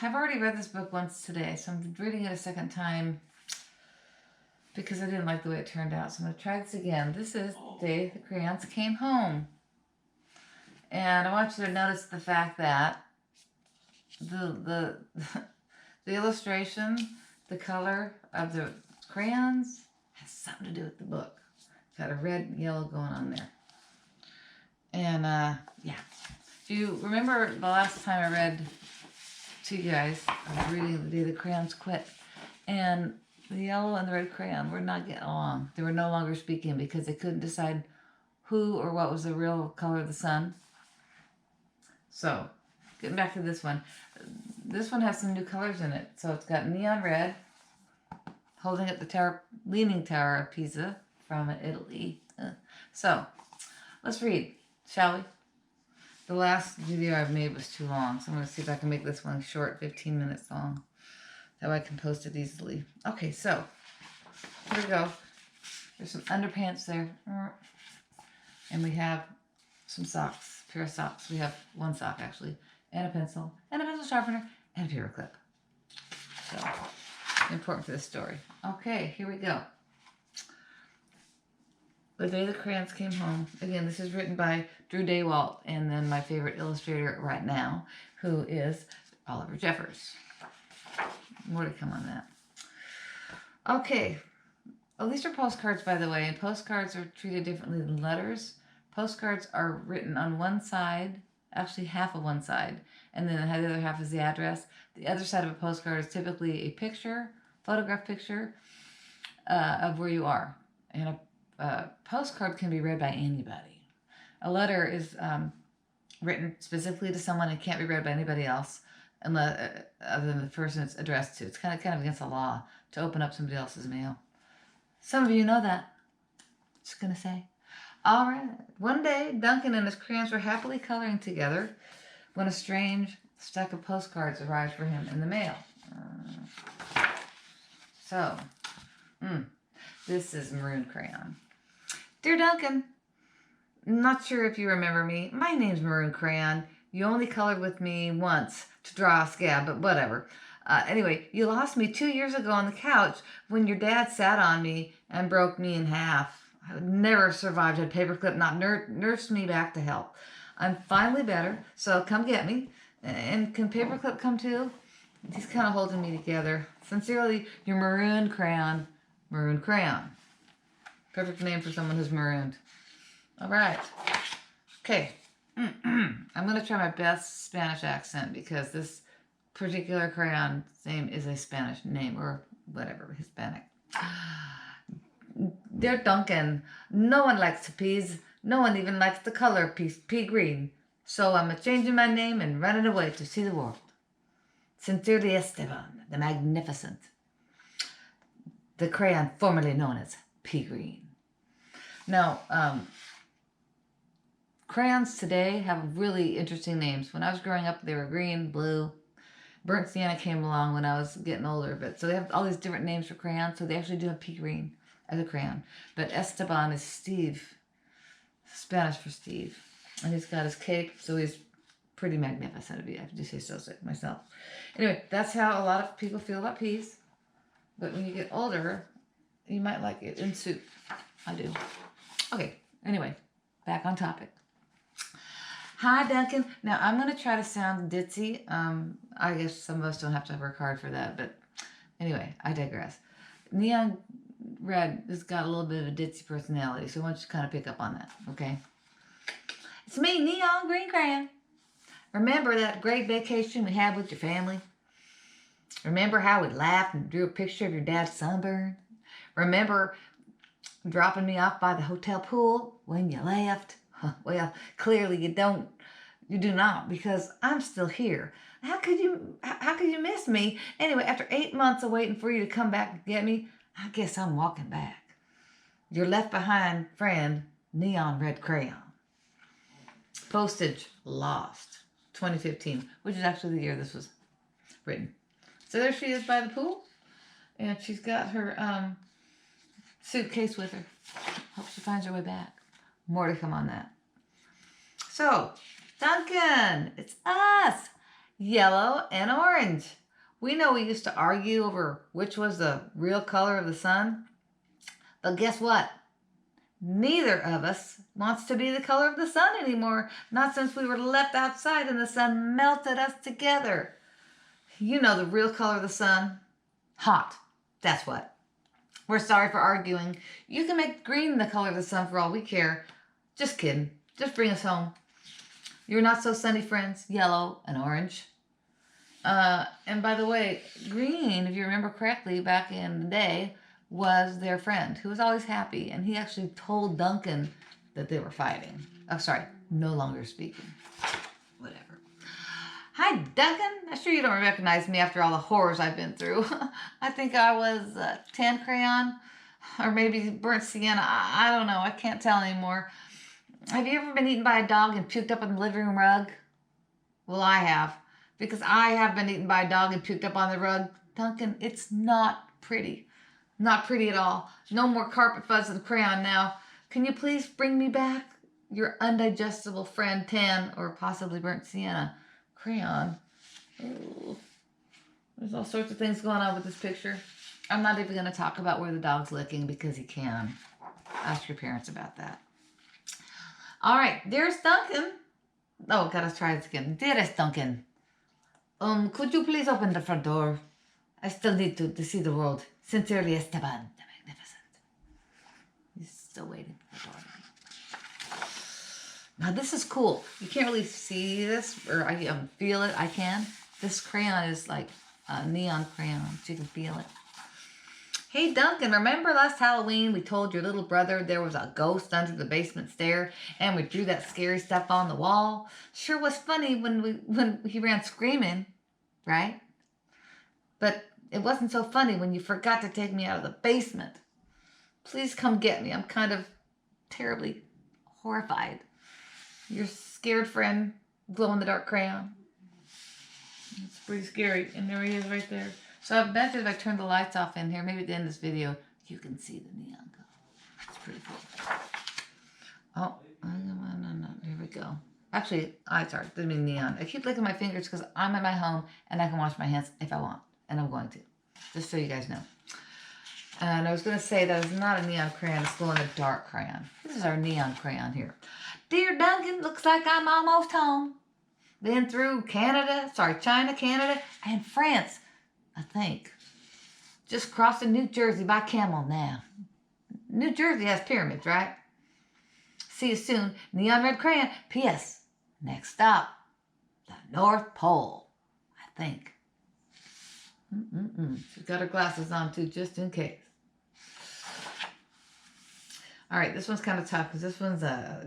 I've already read this book once today, so I'm reading it a second time because I didn't like the way it turned out. So I'm going to try this again. This is The Day the Crayons Came Home. And I want you to notice the fact that the illustration, the color of the crayons has something to do with the book. Got a red and yellow going on there. And yeah. If you remember the last time I read to you guys, I was reading The Day the Crayons Quit. And the yellow and the red crayon were not getting along. They were no longer speaking because they couldn't decide who or what was the real color of the sun. So, getting back to this one. This one has some new colors in it. So it's got neon red, holding up the tower, Leaning Tower of Pisa from Italy. So, let's read, shall we? The last video I've made was too long, so I'm going to see if I can make this one short, 15 minutes long. That way I can post it easily. Okay, so, here we go. There's some underpants there. And we have some socks, pair of socks. We have one sock, actually, and a pencil sharpener, and a paper clip. So, important for this story. Okay, here we go. The Day the Crayons Came Home. Again, this is written by Drew Daywalt, and then my favorite illustrator right now, who is Oliver Jeffers. More to come on that. Okay. Oh, these are postcards, by the way, and postcards are treated differently than letters. Postcards are written on one side, actually half of one side, and then the other half is the address. The other side of a postcard is typically a picture, photograph picture of where you are. And a postcard can be read by anybody. A letter is written specifically to someone and can't be read by anybody else unless other than the person it's addressed to. It's kind of against the law to open up somebody else's mail. Some of you know that. Just gonna say. All right. One day, Duncan and his crayons were happily coloring together when a strange stack of postcards arrived for him in the mail. This is maroon crayon. Dear Duncan, not sure if you remember me. My name's Maroon Crayon. You only colored with me once to draw a scab, but whatever. Anyway, you lost me 2 years ago on the couch when your dad sat on me and broke me in half. I would never survived had Paperclip not nursed me back to health. I'm finally better, so come get me. And can Paperclip come too? He's kind of holding me together. Sincerely, your Maroon Crayon. Maroon Crayon. Perfect name for someone who's marooned. All right. Okay. I'm going to try my best Spanish accent because this particular crayon's name is a Spanish name or whatever, Hispanic. Dear Duncan, no one likes peas. No one even likes the color pea green. So I'm changing my name and running away to see the world. Sincerely, Esteban, the Magnificent. The crayon formerly known as pea green. Now, crayons today have really interesting names. When I was growing up, they were green, blue. Burnt sienna came along when I was getting older. But so they have all these different names for crayons. So they actually do have pea green as a crayon. But Esteban is Steve, Spanish for Steve. And he's got his cape, so he's pretty magnificent, if I have to say so myself. Anyway, that's how a lot of people feel about peas. But when you get older, you might like it in soup. I do. Okay, anyway, back on topic. Hi, Duncan. Now, I'm going to try to sound ditzy. I guess some of us don't have to work hard for that, but anyway, I digress. Neon red has got a little bit of a ditzy personality, so I want you to kind of pick up on that, okay? It's me, Neon Green Crayon. Remember that great vacation we had with your family? Remember how we laughed and drew a picture of your dad's sunburn? Remember dropping me off by the hotel pool when you left? Well, clearly you do not, because I'm still here. How could you miss me? Anyway, after 8 months of waiting for you to come back and get me, I guess I'm walking back. Your left behind friend, Neon Red Crayon. Postage lost, 2015, which is actually the year this was written. So there she is by the pool, and she's got her suitcase with her. Hope she finds her way back. More to come on that. So, Duncan, it's us. yellow, and orange. We know we used to argue over which was the real color of the sun. But guess what? Neither of us wants to be the color of the sun anymore. Not since we were left outside and the sun melted us together. You know the real color of the sun? Hot. That's what. We're sorry for arguing. You can make green the color of the sun for all we care. Just kidding. Just bring us home. Your not so sunny friends, yellow and orange. And by the way, green, if you remember correctly, back in the day, was their friend who was always happy. And he actually told Duncan that they were fighting. Oh, sorry, no longer speaking. Whatever. Hi, Duncan. I'm sure you don't recognize me after all the horrors I've been through. I think I was tan crayon or maybe burnt sienna. I don't know. I can't tell anymore. Have you ever been eaten by a dog and puked up on the living room rug? Well, I have. Because I have been eaten by a dog and puked up on the rug. Duncan, it's not pretty. Not pretty at all. No more carpet fuzz and crayon now. Can you please bring me back your undigestible friend tan or possibly burnt sienna crayon? Ooh. There's all sorts of things going on with this picture. I'm not even going to talk about where the dog's licking because he can. Ask your parents about that. All right, dearest Duncan. Oh, gotta try this again. Dearest Duncan. Could you please open the front door? I still need to see the world. Sincerely, Esteban, the Magnificent. He's still waiting for the door. Now this is cool. You can't really see this, or I feel it. I can. This crayon is like a neon crayon, so you can feel it. Hey Duncan, remember last Halloween we told your little brother there was a ghost under the basement stair and we drew that scary stuff on the wall? Sure was funny when he ran screaming, right? But it wasn't so funny when you forgot to take me out of the basement. Please come get me. I'm kind of terribly horrified. Your scared friend, glow-in-the-dark crayon. It's pretty scary. And there he is right there. So I bet if I turn the lights off in here, maybe at the end of this video, you can see the neon go. It's pretty cool. Oh, no. Here we go. Actually, sorry, didn't mean neon. I keep licking my fingers because I'm at my home and I can wash my hands if I want. And I'm going to. Just so you guys know. And I was going to say that it's not a neon crayon, it's glow-in-the-dark crayon. This is our neon crayon here. Dear Duncan, looks like I'm almost home. Been through China, Canada, and France, I think. Just crossing New Jersey by camel now. New Jersey has pyramids, right? See you soon. Neon red crayon. P.S. Next stop, the North Pole, I think. She's got her glasses on too, just in case. All right, this one's kind of tough because this one's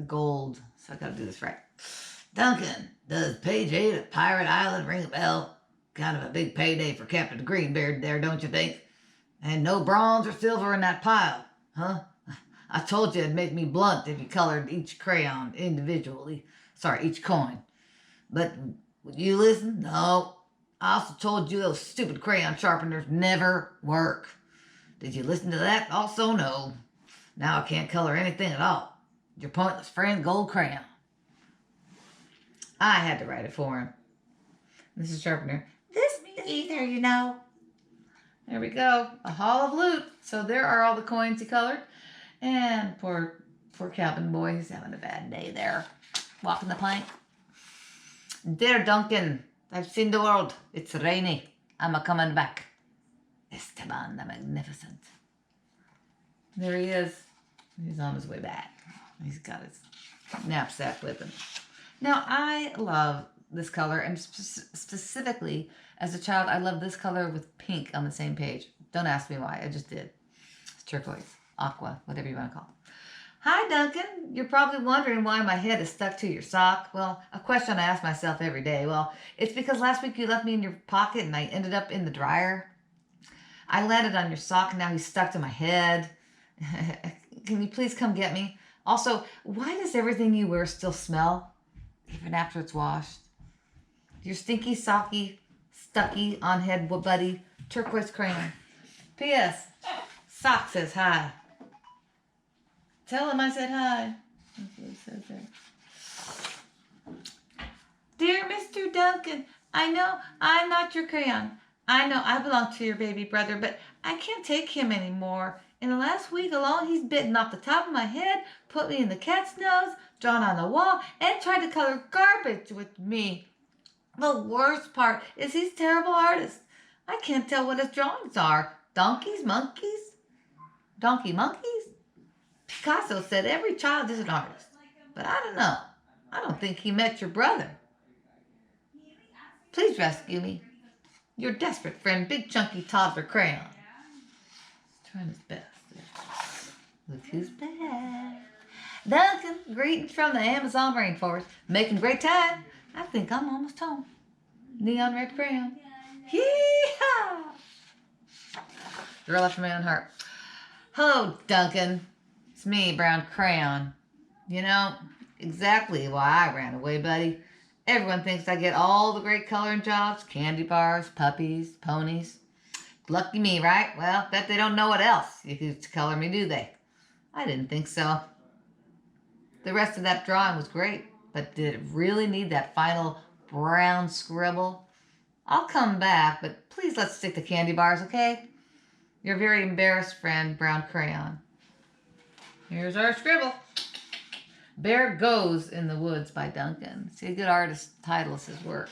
gold, so I got to do this right. Duncan, does page 8 of Pirate Island ring a bell? Kind of a big payday for Captain Greenbeard there, don't you think? And no bronze or silver in that pile, huh? I told you it'd make me blunt if you colored each crayon individually. Sorry, each coin. But would you listen? No. I also told you those stupid crayon sharpeners never work. Did you listen to that? Also, no. Now I can't color anything at all. Your pointless friend, gold crayon. I had to write it for him. This is sharpener. This me either, you know. There we go. A haul of loot. So there are all the coins he colored. And poor cabin boy, he's having a bad day there. Walking the plank. Dear Duncan, I've seen the world. It's rainy. I'm a-coming back. Esteban the Magnificent. There he is. He's on his way back. He's got his knapsack with him. Now, I love this color, and specifically, as a child, I love this color with pink on the same page. Don't ask me why. I just did. It's turquoise, aqua, whatever you want to call it. Hi, Duncan. You're probably wondering why my head is stuck to your sock. Well, a question I ask myself every day. Well, it's because last week you left me in your pocket and I ended up in the dryer. I landed on your sock and now he's stuck to my head. Can you please come get me? Also, why does everything you wear still smell, even after it's washed? Your stinky, socky, stucky, on-head buddy, turquoise crayon. P.S. Sock says hi. Tell him I said hi. That's what it says there. Dear Mr. Duncan, I know I'm not your crayon. I know I belong to your baby brother, but I can't take him anymore. In the last week alone, he's bitten off the top of my head, put me in the cat's nose, drawn on the wall, and tried to color garbage with me. The worst part is he's a terrible artist. I can't tell what his drawings are. Donkeys, monkeys? Donkey monkeys? Picasso said every child is an artist. But I don't know. I don't think he met your brother. Please rescue me. Your desperate friend, Big Chunky Toddler Crayon. He's trying his best. Look who's back. Duncan, greetings from the Amazon rainforest. Making great time. I think I'm almost home. Neon red crayon. Yee-haw! Girl after my own heart. Hello, Duncan. It's me, Brown Crayon. You know, exactly why I ran away, buddy. Everyone thinks I get all the great coloring jobs. Candy bars, puppies, ponies. Lucky me, right? Well, bet they don't know what else you could color me, do they? I didn't think so. The rest of that drawing was great, but did it really need that final brown scribble? I'll come back, but please let's stick to candy bars, okay? Your very embarrassed friend, Brown Crayon. Here's our scribble. Bear Goes in the Woods by Duncan. See, a good artist titles his work.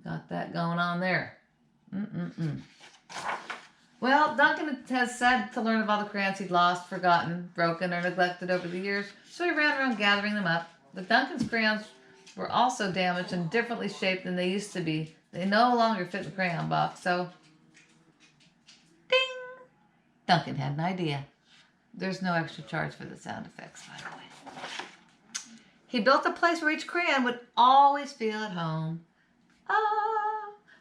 Got that going on there. Well, Duncan has sad to learn of all the crayons he'd lost, forgotten, broken, or neglected over the years, so he ran around gathering them up. But Duncan's crayons were also damaged and differently shaped than they used to be. They no longer fit the crayon box, so... Ding! Duncan had an idea. There's no extra charge for the sound effects, by the way. He built a place where each crayon would always feel at home. Ah!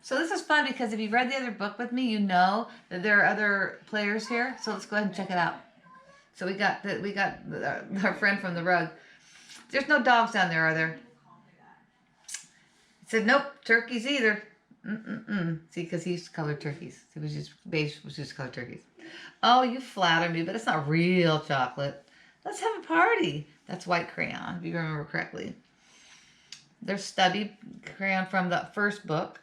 So this is fun because if you've read the other book with me, you know that there are other players here. So let's go ahead and check it out. So we got our friend from the rug. There's no dogs down there, are there? He said, nope, turkeys either. See, because he used to color turkeys. It was just beige was just color turkeys. Oh, you flatter me, but it's not real chocolate. Let's have a party. That's white crayon, if you remember correctly. There's stubby crayon from the first book.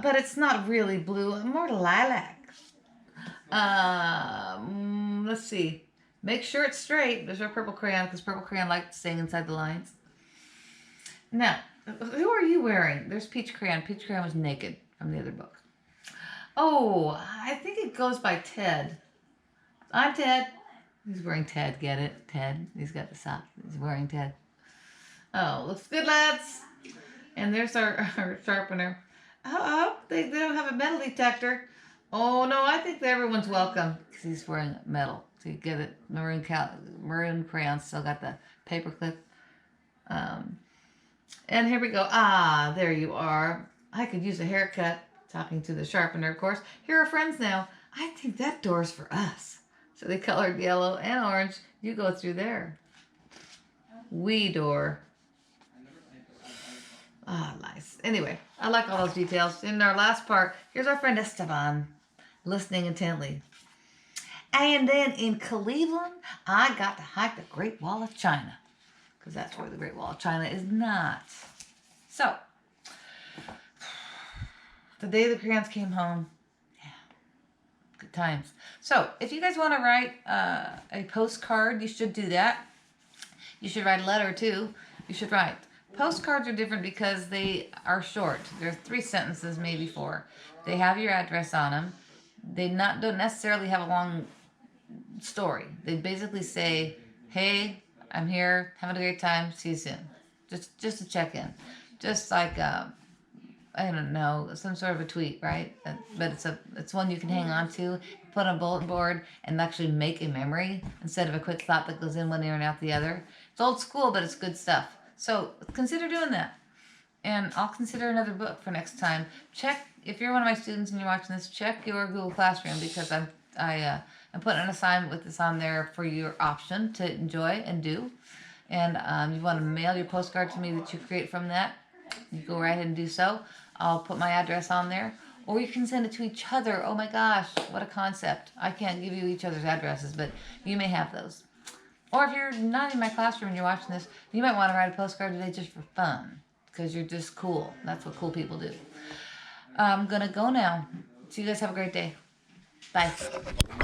But it's not really blue, more lilac. Let's see. Make sure it's straight. There's our purple crayon, because purple crayon likes staying inside the lines. Now, who are you wearing? There's peach crayon. Peach crayon was naked from the other book. Oh, I think it goes by Ted. I'm Ted. He's wearing Ted, get it? Ted. He's got the sock. He's wearing Ted. Oh, looks good, lads. And there's our sharpener. Oh, they don't have a metal detector. Oh, no, I think that everyone's welcome because he's wearing metal. So you get it. Maroon crayon still got the paper clip. And here we go. Ah, there you are. I could use a haircut. Talking to the sharpener, of course. Here are friends now. I think that door's for us. So they colored yellow and orange. You go through there. We door. Ah, nice. Anyway, I like all those details. In our last part, here's our friend Esteban, listening intently. And then in Cleveland, I got to hike the Great Wall of China. Because that's where the Great Wall of China is not. So, the day the crayons came home. Yeah, good times. So, if you guys want to write a postcard, you should do that. You should write a letter, too. You should write. Postcards are different because they are short. There's 3 sentences, maybe 4. They have your address on them. They don't necessarily have a long story. They basically say, hey, I'm here, having a great time, see you soon. Just to check in. Just like, I don't know, some sort of a tweet, right? But it's one you can hang on to, put on a bulletin board, and actually make a memory instead of a quick thought that goes in one ear and out the other. It's old school, but it's good stuff. So consider doing that. And I'll consider another book for next time. Check, if you're one of my students and you're watching this, check your Google Classroom because I'm putting an assignment with this on there for your option to enjoy and do. And you want to mail your postcard to me that you create from that, you go right ahead and do so. I'll put my address on there. Or you can send it to each other. Oh my gosh, what a concept. I can't give you each other's addresses, but you may have those. Or if you're not in my classroom and you're watching this, you might want to write a postcard today just for fun. because you're just cool. That's what cool people do. I'm gonna go now. So you guys have a great day. Bye.